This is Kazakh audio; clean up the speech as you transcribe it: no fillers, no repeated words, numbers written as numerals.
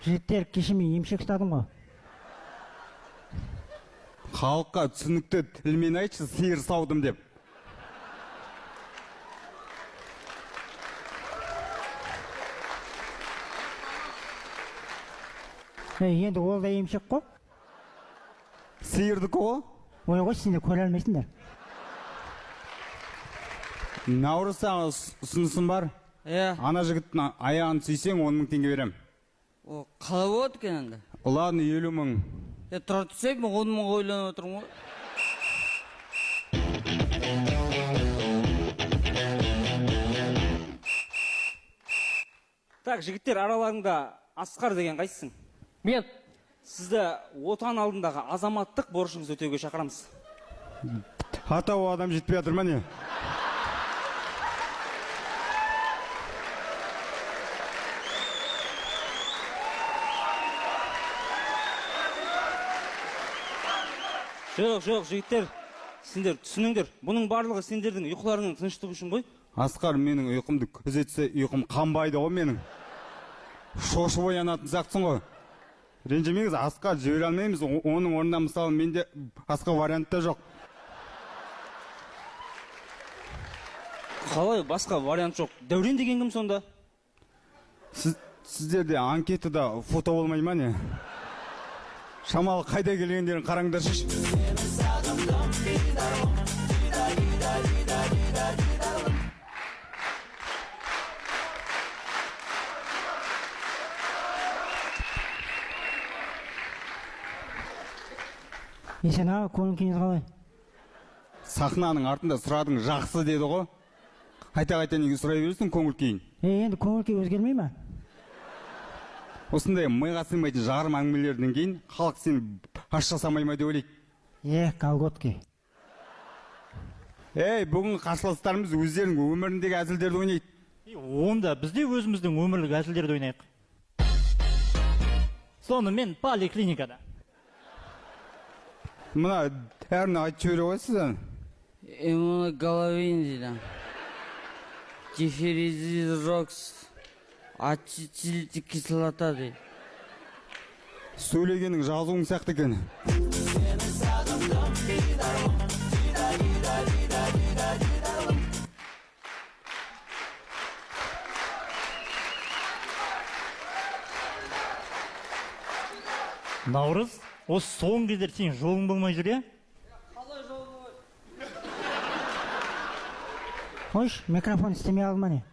Жігіттер, кешеме емшек ұстадым ғой. Халыққа түсінікті тілмен айтшы, сиыр саудым деп. Енді ол да емшек қой. Сиырдікі ғой? Ой ғой, сендер көре алмайсыңдар. Наурыз, саған ұсынысым бар. Ана жігіттің аяғын сүйсең 10 мың теңге берем. Қалай болады екен енді? Ладно, 50 мың. Тұра түсек, мен 10 мың ойланып отырмын ғой. Так, жігіттер, араларыңда Асқар деген қайсың? Мен. Сізді отан алдындағы азаматтық борышыңыз өтеуге шақырамыз. Атау адам жетпей жатыр ма не? Жоқ, жігіттер, сендер түсініңдер. Бұның барлығы сендердің ұйқыларының тыныштығы үшін ғой. Асқар, менің ұйқымды күзетсе, ұйқым қанбайды ғой менің. Шошып оянатын сияқтысың ғой. Ренжімеңіз, Асқар жібере алмаймыз. Оның орнында мысалы менде басқа вариант та жоқ. Қалай басқа вариант жоқ? Дәурен деген кім сонда? Сіздерде анкетада фото болмай ма не? Шамалы қайда келгендерін қараңдаршы. Есен аға, көңіл күйіңіз қалай? Сахнаның артында сұрадың жақсы деді ғой. Қайта неге сұрай бересің көңіл күйін? Енді көңіл күй өзгермей ма? Осындай миға сыймайтын жарым әңгімелерден кейін халық сені аш жасамай ма деп ойлайды. Колготки. Бүгін қарсыластарымыз өздерінің өміріндегі әзілдерді ойнайды. Онда біз де өзіміздің өмірлік әзілдерді ойнайық. Сонымен поликлиникада. Мына әріні айтып жібере қойсыз. Иммуноглобулин, диферизирокс, ацетилді кислота дейді. Сөйлегенің жазуың сияқты екен. Наурыз, осы соңғы кездер сен жолың болмай жүр, е? Қалай жолың болмай? Қойш, микрофон істемей алма не?